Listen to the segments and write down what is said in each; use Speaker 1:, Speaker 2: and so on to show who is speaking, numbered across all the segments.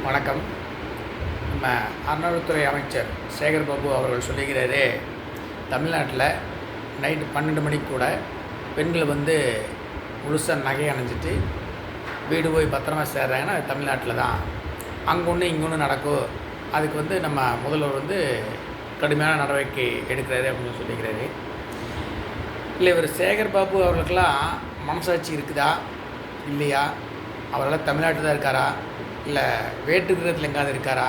Speaker 1: வணக்கம். நம்ம அறநிலையத்துறை அமைச்சர் சேகர் பாபு அவர்கள் சொல்லிக்கிறாரு, தமிழ்நாட்டில் நைட்டு 12 மணிக்கு கூட பெண்கள் முழுசாக நகை அணிஞ்சிட்டு வீடு போய் பத்திரமா சேர்றாங்கன்னா அது தமிழ்நாட்டில் தான். அங்கே ஒன்று இங்கே ஒன்று நடக்கும். அதுக்கு நம்ம முதல்வர் கடுமையான நடவடிக்கை எடுக்கிறாரு அப்படின்னு சொல்லிக்கிறாரு. இல்லை, இவர் சேகர் பாபு அவர்களுக்கெல்லாம் மனசாட்சி இருக்குதா இல்லையா? அவரெல்லாம் தமிழ்நாட்டில் தான் இருக்காரா, இல்லை வேற்று கிரகத்தில் எங்காவது இருக்காரா?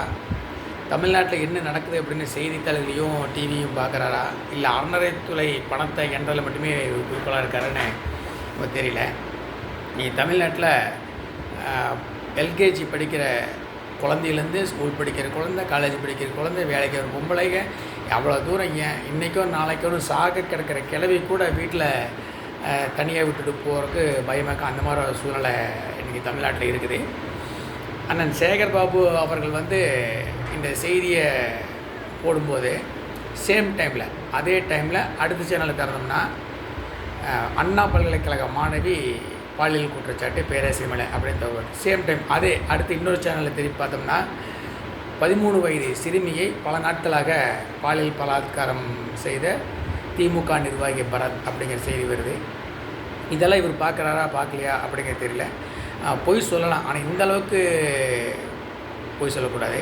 Speaker 1: தமிழ்நாட்டில் என்ன நடக்குது அப்படின்னு செய்தித்தாள்களையும் டிவியும் பார்க்குறாரா, இல்லை அறநிலையத்துறை பணத்தை என்றதில் மட்டுமே குறிக்கோளாக இருக்காருன்னு நமக்கு தெரியல. நீ தமிழ்நாட்டில் எல்கேஜி படிக்கிற குழந்தையிலேருந்து ஸ்கூல் படிக்கிற குழந்தை, காலேஜ் படிக்கிற குழந்தை, வேலைக்கு ஒரு பொம்பளைங்க அவ்வளோ தூரம் ஏன் இன்றைக்கோ நாளைக்கோ சாக கிடக்கிற கிளவி கூட வீட்டில் தனியாக விட்டுட்டு போகிறதுக்கு பயமாக்க அந்த மாதிரி ஒரு சூழ்நிலை இன்றைக்கி தமிழ்நாட்டில் இருக்குது. அண்ணன் சேகர் பாபு அவர்கள் இந்த செய்தியை போடும்போது அதே டைமில் அடுத்த சேனலில் திறந்தோம்னா அண்ணா பல்கலைக்கழக மாணவி பாலியல் குற்றச்சாட்டு பேராசிரியர் மேலே அப்படின்னு தகவல் அதே அடுத்து இன்னொரு சேனலில் திருப்பி பார்த்தோம்னா 13 வயது சிறுமியை பல நாட்களாக பாலியல் பலாத்காரம் செய்த திமுக நிர்வாகி பரத் அப்படிங்கிற செய்தி வருது. இதெல்லாம் இவர் பார்க்குறாரா பார்க்கலையா அப்படிங்கிறது தெரியல. பொய் சொல்லலாம், ஆனால் இந்த அளவுக்கு பொய் சொல்லக்கூடாது.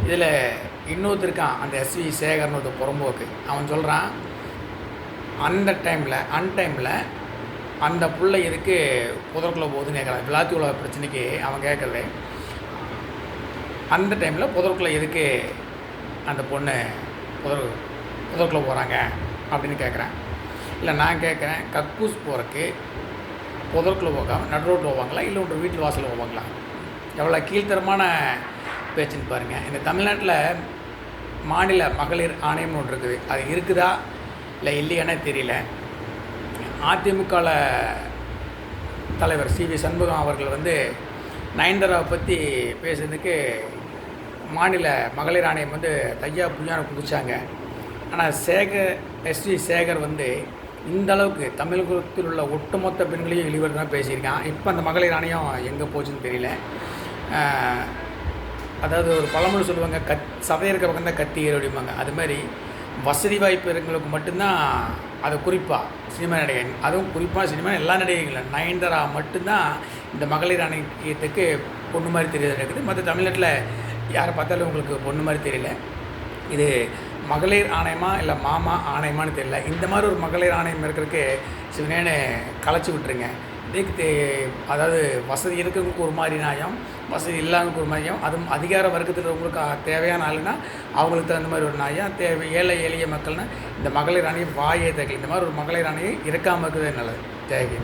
Speaker 1: இதில் இன்னொருத்தருக்கான், அந்த எஸ்வி சேகர்னு ஒரு புறம்போக்கு. அவன் சொல்கிறான், அன்டைமில் அந்த பிள்ளை எதுக்கு புதற்குள்ளே போகுதுன்னு கேட்குறான். விளாத்தி உலக பிரச்சனைக்கு அவன் கேட்குறது, அந்த டைமில் புதற்குள்ளே எதுக்கு அந்த பொண்ணு புதற்குள்ளே போகிறாங்க அப்படின்னு கேட்குறேன். இல்லை, நான் கேட்குறேன், கக்கூஸ் போகிறக்கு புதற்குள்ளே போகாமல் நடு ரோட்டில் போவாங்களா, இல்லை ஒன்று வீட்டில் வாசலில் போவாங்களா? எவ்வளோ கீழ்த்தரமான பேச்சுன்னு பாருங்கள். இந்த தமிழ்நாட்டில் மாநில மகளிர் ஆணையம்னு ஒன்று இருக்குது. அது இருக்குதா இல்லை இல்லையானே தெரியல. அதிமுகவில் தலைவர் சிவி சண்முகம் அவர்கள் நயன்தாராவை பற்றி பேசுறதுக்கு மாநில மகளிர் ஆணையம் தையா புஞ்சான குதிச்சாங்க. ஆனால் எஸ்வி சேகர் இந்த அளவுக்கு தமிழகத்தில் உள்ள ஒட்டுமொத்த பெண்களையும் இழிவர் தான் பேசியிருக்கான். இப்போ அந்த மகளிர் ஆணையம் எங்கே போச்சுன்னு தெரியல. அதாவது ஒரு பழமொழி சொல்லுவாங்க, சதை இருக்க பக்கம் தான் கத்தி ஏறு அப்படிம்பாங்க. அது மாதிரி வசதி வாய்ப்பு இருக்கிறவங்களுக்கு மட்டும்தான், அது குறிப்பாக சினிமா நடிகை, அதுவும் குறிப்பாக சினிமா எல்லா நடிகைகளும் நயன்தாரா மட்டும்தான் இந்த மகளிர் ஆணையத்துக்கு பொண்ணு மாதிரி தெரியாது இருக்குது. மற்ற தமிழ்நாட்டில் யாரை பார்த்தாலும் உங்களுக்கு பொண்ணு மாதிரி தெரியல. இது மகளிர் ஆணையமா இல்லை மாமா ஆணையமானு தெரியல. இந்த மாதிரி ஒரு மகளிர் ஆணையம் இருக்கிறதுக்கு சிவனேன்னு கலைச்சி விட்டுருங்க. இதுக்கு அதாவது வசதி இருக்கிறவங்களுக்கு ஒரு மாதிரி நியாயம், வசதி இல்லாதவங்களுக்கு ஒரு மாதிரியும், அதுவும் அதிகார வர்க்கத்தில் உங்களுக்கு தேவையான ஆளுன்னா அவங்களுக்கு தகுந்த மாதிரி ஒரு நியாயம், ஏழை எளிய மக்கள்னா இந்த மகளிர் ஆணையம் வாயை தகவல். இந்த மாதிரி ஒரு மகளிர் ஆணையம் இருக்காமல் இருக்கிறது நல்லது. தேவை.